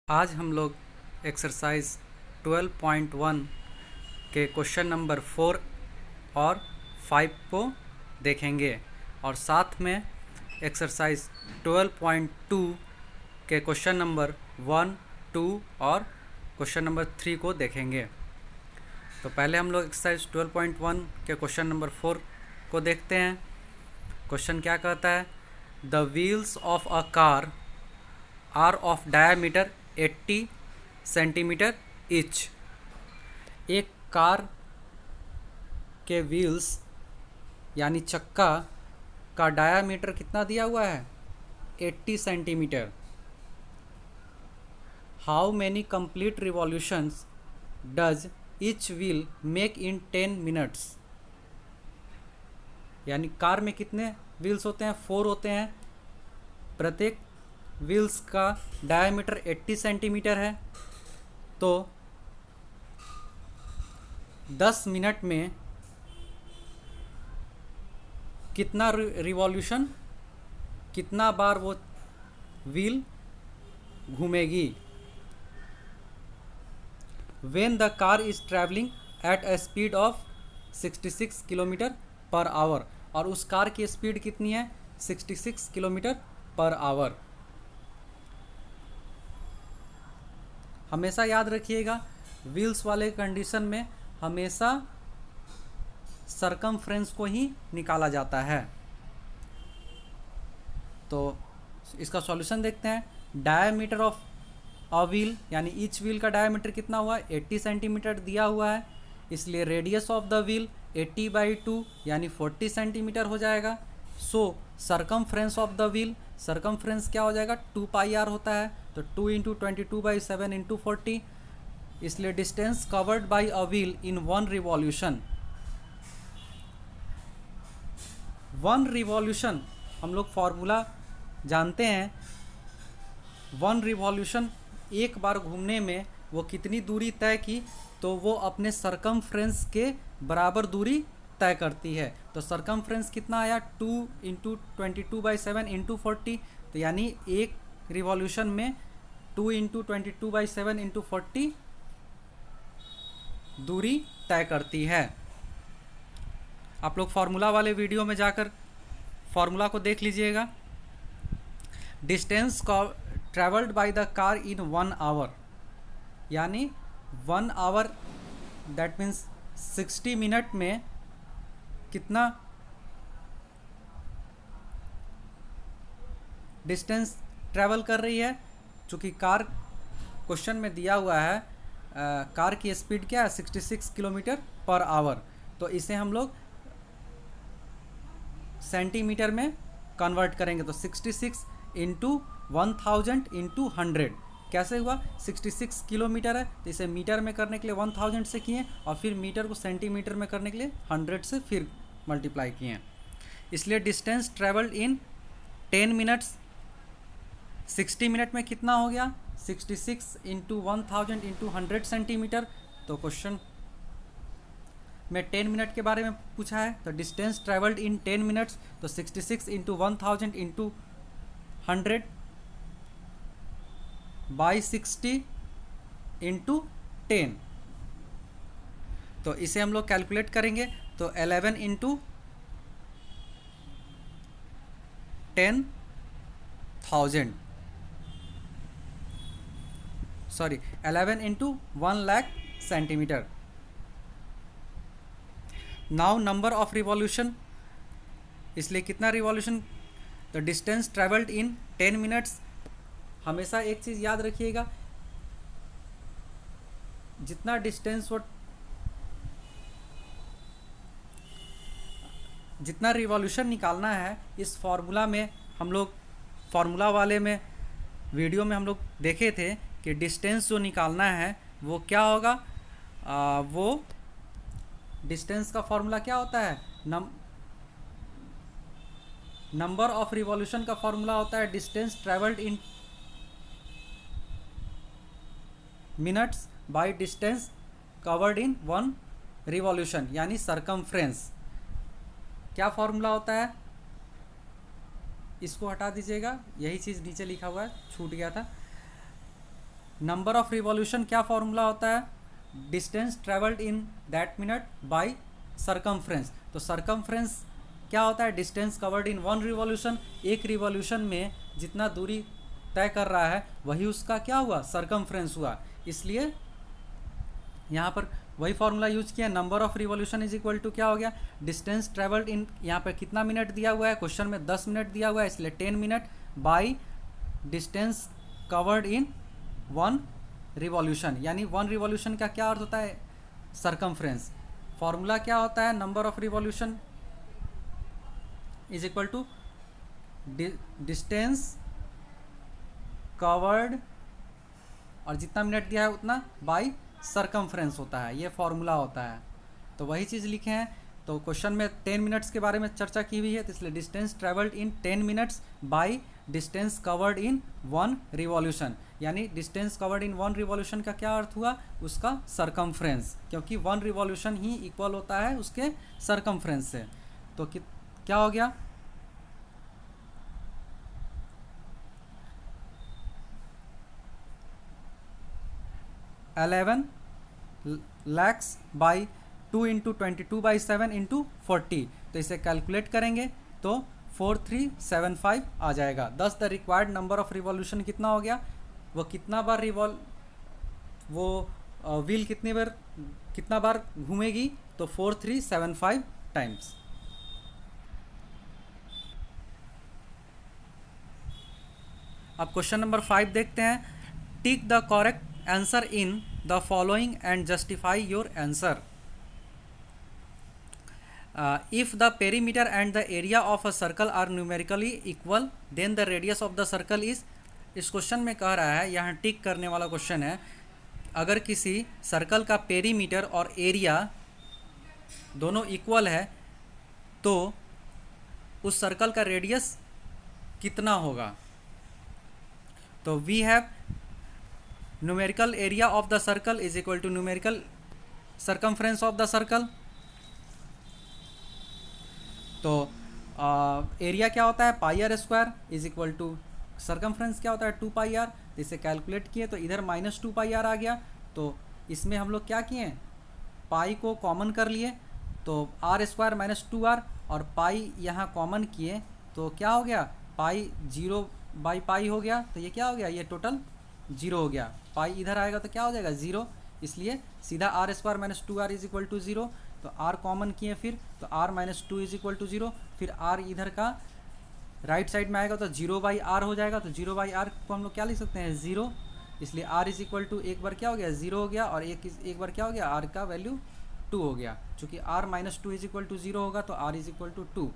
आज हम लोग एक्सरसाइज 12.1 के क्वेश्चन नंबर 4 और 5 को देखेंगे और साथ में एक्सरसाइज 12.2 के क्वेश्चन नंबर 1, 2 और क्वेश्चन नंबर 3 को देखेंगे। तो पहले हम लोग एक्सरसाइज 12.1 के क्वेश्चन नंबर 4 को देखते हैं। क्वेश्चन क्या कहता है? The wheels of a car are of diameter 80 centimetre each. एक कार के व्हील्स यानी चक्का का डायामीटर कितना दिया हुआ है? 80 centimetre. How many complete revolutions does each wheel make in 10 minutes. यानी कार में कितने व्हील्स होते हैं? 4 होते हैं। प्रत्येक व्हील्स का डायमीटर 80 सेंटीमीटर है, तो 10 मिनट में कितना रिवॉल्यूशन, कितना बार वो व्हील घूमेगी। When the car is travelling at a speed of 66 kilometre per hour. और उस कार की स्पीड कितनी है? 66 किलोमीटर पर आवर। हमेशा याद रखिएगा, व्हील्स वाले कंडीशन में हमेशा सरकमफ्रेंस को ही निकाला जाता है। तो इसका सॉल्यूशन देखते हैं। डायमीटर ऑफ अ व्हील यानी ईच व्हील का डायमीटर कितना हुआ? 80 सेंटीमीटर दिया हुआ है, इसलिए रेडियस ऑफ द व्हील 80/2 यानी 40 सेंटीमीटर हो जाएगा। So circumference of the wheel, circumference क्या हो जाएगा? 2πr होता है, तो 2 × 22/7 × 40, इसलिए distance covered by a wheel in 1 revolution. 1 revolution हम लोग फॉर्मूला जानते हैं। 1 रिवॉल्यूशन एक बार घूमने में वो कितनी दूरी तय की, तो वो अपने सरकमफ्रेंस के बराबर दूरी तय करती है। तो सरकमफ्रेंस कितना आया? 2 × 22/7 × 40, तो यानी एक रिवॉल्यूशन में 2 × 22/7 × 40 दूरी तय करती है। आप लोग फार्मूला वाले वीडियो में जाकर फार्मूला को देख लीजिएगा। Distance travelled by the car in 1 hour, यानी 1 आवर दैट मीन्स 60 मिनट में कितना डिस्टेंस ट्रैवल कर रही है। चूँकि कार क्वेश्चन में दिया हुआ है, कार की स्पीड क्या है? 66 किलोमीटर पर आवर। तो इसे हम लोग सेंटीमीटर में कन्वर्ट करेंगे, तो 66 × 1000 × 100 कैसे हुआ? 66 किलोमीटर है, तो इसे मीटर में करने के लिए 1000 से किए और फिर मीटर को सेंटीमीटर में करने के लिए 100 से फिर मल्टीप्लाई किए। इसलिए distance travelled in 10 minutes, 60 minute में कितना हो गया? 66 × 1000 × 100 सेंटीमीटर। तो क्वेश्चन में 10 मिनट के बारे में पूछा है, तो डिस्टेंस ट्रेवल्ड इन 10 मिनट्स, तो 66 × 1000 × 100 बाई 60 × 10। तो इसे हम लोग कैलकुलेट करेंगे, तो 11 × 10,000 sorry 11 × 1 lakh centimetre. Now number of revolution, इसलिए कितना रिवॉल्यूशन? तो डिस्टेंस ट्रेवल्ड इन 10 मिनट्स। हमेशा एक चीज़ याद रखिएगा, जितना डिस्टेंस वो जितना रिवॉल्यूशन निकालना है, इस फार्मूला में हम लोग फार्मूला वाले में वीडियो में हम लोग देखे थे कि डिस्टेंस जो निकालना है वो क्या होगा? वो डिस्टेंस का फार्मूला क्या होता है? नंबर ऑफ रिवॉल्यूशन का फार्मूला होता है distance travelled in minutes by distance covered in 1 revolution, यानी सरकमफ्रेंस। क्या फार्मूला होता है? इसको हटा दीजिएगा, यही चीज़ नीचे लिखा हुआ है, छूट गया था। नंबर ऑफ रिवॉल्यूशन क्या फॉर्मूला होता है, distance travelled in that minute by circumference. तो सरकमफ्रेंस क्या होता है, distance covered in one revolution, एक रिवॉल्यूशन में जितना दूरी तय कर रहा है वही उसका क्या हुआ, सरकमफ्रेंस हुआ। इसलिए यहाँ पर वही फॉर्मूला यूज किया, number of revolution is equal to क्या हो गया, डिस्टेंस ट्रेवल्ड इन, यहाँ पर कितना मिनट दिया हुआ है, क्वेश्चन में 10 मिनट दिया हुआ है इसलिए 10 minute by distance covered in one revolution, यानी वन रिवॉल्यूशन का क्या अर्थ होता है, सरकमफ्रेंस। फॉर्मूला क्या होता है, number of revolution is equal to distance covered और जितना मिनट दिया है उतना बाई सरकमफ्रेंस होता है, ये फॉर्मूला होता है। तो वही चीज़ लिखे हैं। तो क्वेश्चन में 10 मिनट्स के बारे में चर्चा की हुई है, तो इसलिए distance travelled in 10 minutes by distance covered in one revolution, यानी distance covered in one revolution का क्या अर्थ हुआ, उसका सरकमफ्रेंस, क्योंकि वन रिवॉल्यूशन ही इक्वल होता है उसके सरकमफ्रेंस से। तो क्या हो गया, 11 lakhs बाई 2 इंटू 22/7 इंटू 40। तो इसे कैलकुलेट करेंगे तो 4375 आ जाएगा। 10 the required number of revolution कितना हो गया, वो कितना बार व्हील कितना बार घूमेगी, तो 4375 टाइम्स। अब क्वेश्चन नंबर 5 देखते हैं। Tick the correct answer in the following and justify your answer. If the perimeter and the area of a circle are numerically equal, then the radius of the circle is। इस question में कह रहा है, यहाँ टिक करने वाला question है, अगर किसी सर्कल का पेरीमीटर और एरिया दोनों इक्वल है तो उस सर्कल का रेडियस कितना होगा। तो we have numerical area of the circle is equal to numerical circumference of the circle. तो एरिया क्या होता है, pi r square is equal to circumference क्या होता है, 2 पाई आर। तो इसे कैलकुलेट किए तो इधर -2 पाई आर आ गया। तो इसमें हम लोग क्या किए, पाई को कॉमन कर लिए, तो आर स्क्वायर -2r, और पाई यहाँ कॉमन किए तो क्या हो गया, पाई 0/पाई हो गया। तो ये क्या हो गया, ये टोटल 0 हो गया। पाई इधर आएगा तो क्या हो जाएगा, 0, इसलिए सीधा r square -2r is equal to 0। तो r कॉमन किए फिर, तो r -2 इज इक्वल टू 0। फिर r इधर का राइट साइड में आएगा तो 0/r हो जाएगा। तो 0/r को हम लोग क्या लिख सकते हैं, 0, इसलिए r इज इक्वल टू एक बार क्या हो गया, 0 हो गया, और एक बार क्या हो गया, r का वैल्यू 2 हो गया। चूँकि r -2 इज इक्वल टू 0 होगा तो r is equal to 2,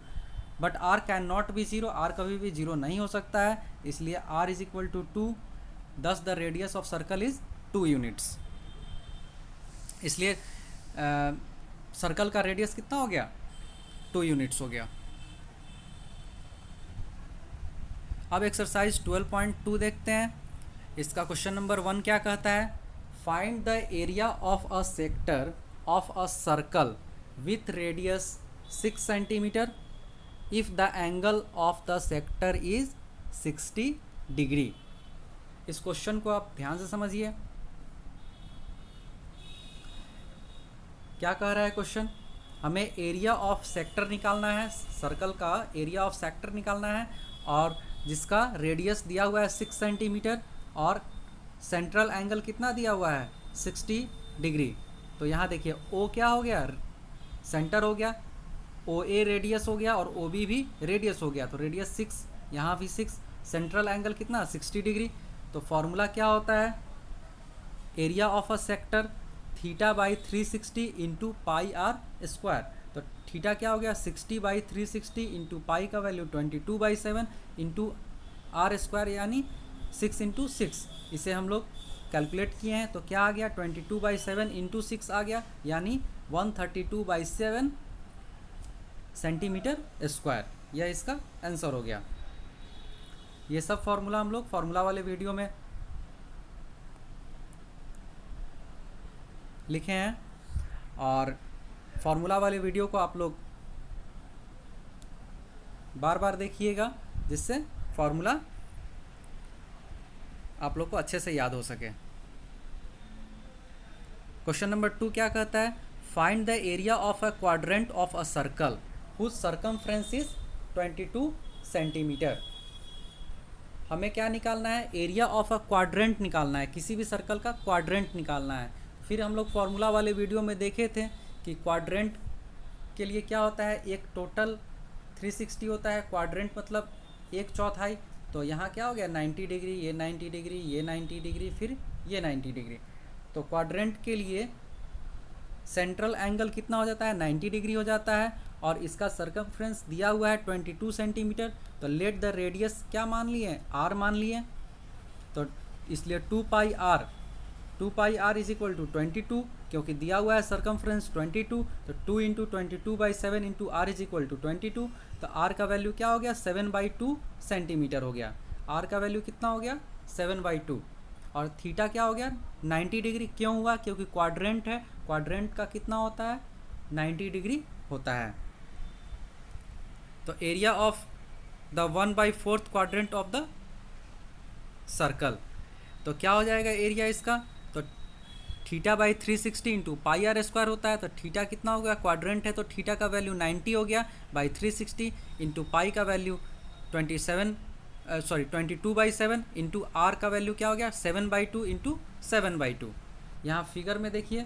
but r can not be 0, r कभी भी 0 नहीं हो सकता है, इसलिए r is equal to 2। Thus the radius of circle is 2 units. इसलिए सर्कल का रेडियस कितना हो गया, 2 यूनिट्स हो गया। अब एक्सरसाइज 12.2 देखते हैं। इसका क्वेश्चन नंबर 1 क्या कहता है, find the area of a sector of a circle with radius 6 centimetre if the angle of the sector is 60 degree. इस क्वेश्चन को आप ध्यान से समझिए, क्या कह रहा है क्वेश्चन, हमें एरिया ऑफ सेक्टर निकालना है, सर्कल का एरिया ऑफ सेक्टर निकालना है, और जिसका रेडियस दिया हुआ है 6 सेंटीमीटर और सेंट्रल एंगल कितना दिया हुआ है, 60 डिग्री। तो यहाँ देखिए ओ क्या हो गया, सेंटर हो गया, ओ ए रेडियस हो गया, और ओ बी भी रेडियस हो गया। तो रेडियस 6, यहाँ भी 6, सेंट्रल एंगल कितना, 60 डिग्री। तो फॉर्मूला क्या होता है, area of a sector θ/360 into pi r square. तो थीटा क्या हो गया, 60/360 इंटू पाई का वैल्यू 22/7 इंटू आर स्क्वायर, यानी 6 इंटू 6। इसे हम लोग कैलकुलेट किए हैं तो क्या आ गया, 22/7 इंटू 6 आ गया, यानी 132/7 सेंटीमीटर स्क्वायर। यह इसका आंसर हो गया। ये सब फॉर्मूला हम लोग फॉर्मूला वाले वीडियो में लिखे हैं, और फॉर्मूला वाले वीडियो को आप लोग बार बार देखिएगा, जिससे फॉर्मूला आप लोग को अच्छे से याद हो सके। क्वेश्चन नंबर 2 क्या कहता है, find the area of a quadrant of a circle whose circumference is 22 centimetre. हमें क्या निकालना है, एरिया ऑफ अ क्वाड्रेंट निकालना है, किसी भी सर्कल का क्वाड्रेंट निकालना है। फिर हम लोग फॉर्मूला वाले वीडियो में देखे थे कि क्वाड्रेंट के लिए क्या होता है, एक टोटल 360 होता है, क्वाड्रेंट मतलब एक चौथाई। तो यहाँ क्या हो गया 90 डिग्री, ये 90 डिग्री, ये 90 डिग्री, फिर ये 90 डिग्री। तो क्वाड्रेंट के लिए सेंट्रल एंगल कितना हो जाता है, 90 डिग्री हो जाता है, और इसका सर्कमफ्रेंस दिया हुआ है 22 सेंटीमीटर। तो लेट द रेडियस क्या मान लिए, आर मान लिए। तो इसलिए 2 pi r is equal to 22, क्योंकि दिया हुआ है सर्कमफ्रेंस 22। तो 2 into 22/7 into r is equal to 22। तो आर का वैल्यू क्या हो गया, 7/2 सेंटीमीटर हो गया। आर का वैल्यू कितना हो गया, 7/2। और थीटा क्या हो गया, 90 डिग्री। क्यों हुआ, क्योंकि क्वाड्रेंट है, क्वाड्रेंट का कितना होता है, 90 डिग्री होता है। तो area of the 1/4 quadrant of the circle, तो क्या हो जाएगा एरिया इसका, तो θ/360 इंटू पाई आर स्क्वायर होता है। तो थीटा कितना हो गया, क्वाड्रेंट है तो थीटा का वैल्यू 90 हो गया, बाई 360 इंटू पाई का वैल्यू 22/7 इंटू आर का वैल्यू क्या हो गया, 7/2 इंटू 7/2। यहाँ फिगर में देखिए,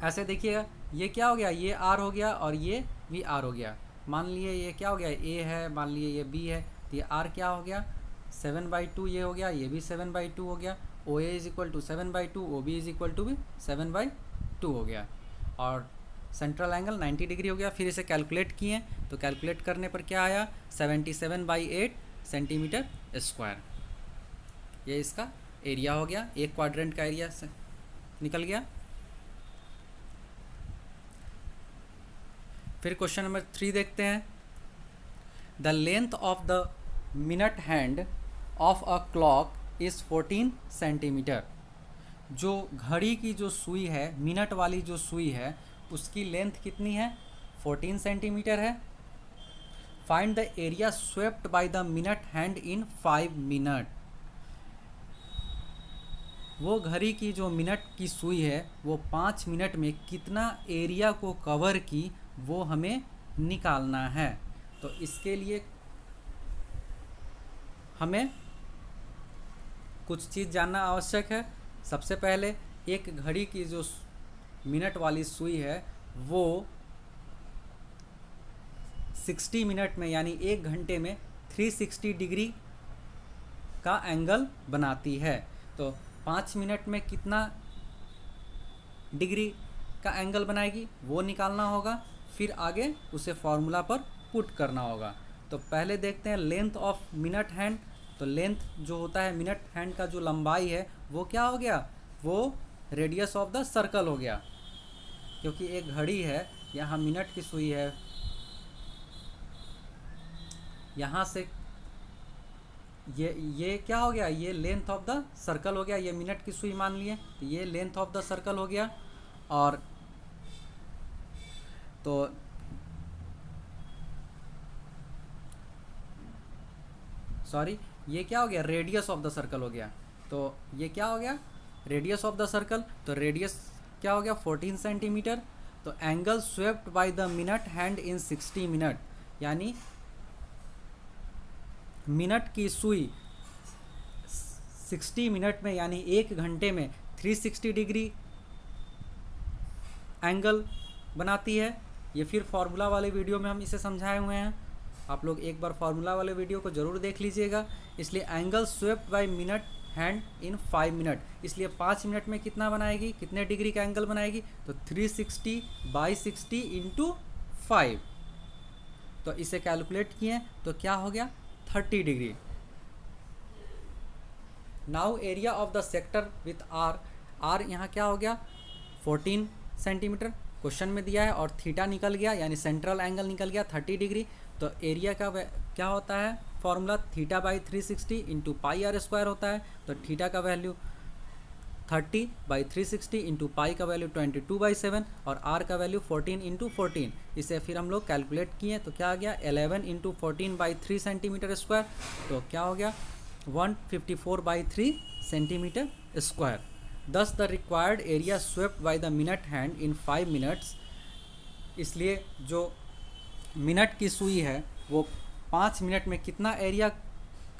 ऐसे देखिएगा, ये क्या हो गया, ये आर हो गया और ये भी आर हो गया। मान लिए ये क्या हो गया, ए है, मान लिए ये बी है, तो ये आर क्या हो गया, 7/2 ये हो गया, ये भी 7/2 हो गया। O A is equal to 7/2, O B is equal to भी 7/2 हो गया, और सेंट्रल एंगल 90 डिग्री हो गया। फिर इसे कैलकुलेट किए, तो कैलकुलेट करने पर क्या आया, 77/8 सेंटीमीटर स्क्वायर। ये इसका एरिया हो गया, एक क्वाड्रेंट का एरिया से निकल गया। फिर क्वेश्चन नंबर 3 देखते हैं, the length of the minute hand of a clock is 14 centimetre. जो घड़ी की जो सुई है, मिनट वाली जो सुई है, उसकी लेंथ कितनी है, 14 सेंटीमीटर है। Find the area swept by the minute hand in 5 minute. वो घड़ी की जो मिनट की सुई है, वो 5 मिनट में कितना एरिया को कवर की, वो हमें निकालना है। तो इसके लिए हमें कुछ चीज़ जानना आवश्यक है। सबसे पहले एक घड़ी की जो मिनट वाली सुई है, वो 60 मिनट में यानी 1 घंटे में 360 डिग्री का एंगल बनाती है। तो 5 मिनट में कितना डिग्री का एंगल बनाएगी, वो निकालना होगा। फिर आगे उसे फॉर्मूला पर पुट करना होगा। तो पहले देखते हैं लेंथ ऑफ मिनट हैंड। तो लेंथ जो होता है मिनट हैंड का, जो लंबाई है, वो क्या हो गया, वो रेडियस ऑफ द सर्कल हो गया। क्योंकि एक घड़ी है, यहाँ मिनट की सुई है, यहाँ से ये क्या हो गया, ये लेंथ ऑफ द सर्कल हो गया। ये मिनट की सुई मान लिए, तो ये लेंथ ऑफ द सर्कल हो गया। और तो सॉरी, ये क्या हो गया, रेडियस ऑफ द सर्कल हो गया। तो ये क्या हो गया, रेडियस ऑफ द सर्कल। तो रेडियस क्या हो गया, 14 सेंटीमीटर। तो angle swept by the minute hand in 60 minute, यानी मिनट की सुई 60 मिनट में यानी 1 घंटे में 360 डिग्री एंगल बनाती है। ये फिर फार्मूला वाले वीडियो में हम इसे समझाए हुए हैं, आप लोग एक बार फार्मूला वाले वीडियो को ज़रूर देख लीजिएगा। इसलिए angle swept by minute hand in 5 minute, इसलिए 5 मिनट में कितना बनाएगी, कितने डिग्री का एंगल बनाएगी, तो 360/60 इंटू 5। तो इसे कैलकुलेट किए तो क्या हो गया, 30 degree. Now area of the sector with r, r यहाँ क्या हो गया, 14 सेंटीमीटर क्वेश्चन में दिया है, और थीटा निकल गया यानी सेंट्रल एंगल निकल गया 30 डिग्री। तो एरिया का क्या होता है formula, θ/360 into pi r square होता है। तो थीटा का वैल्यू 30/360 इंटू पाई का वैल्यू 22/7 और आर का वैल्यू 14 इंटू 14। इसे फिर हम लोग कैलकुलेट किए तो क्या आ गया, 11 इंटू 14/3 सेंटीमीटर स्क्वायर। तो क्या हो गया, 154/3 सेंटीमीटर स्क्वायर। दस the required area swept by the minute hand in 5 minutes, इसलिए जो मिनट की सुई है वो 5 मिनट में कितना एरिया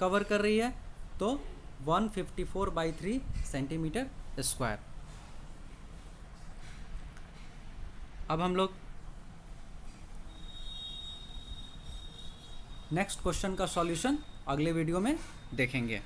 कवर कर रही है, तो 154/3 सेंटीमीटर स्क्वायर। अब हम लोग नेक्स्ट क्वेश्चन का सॉल्यूशन अगले वीडियो में देखेंगे।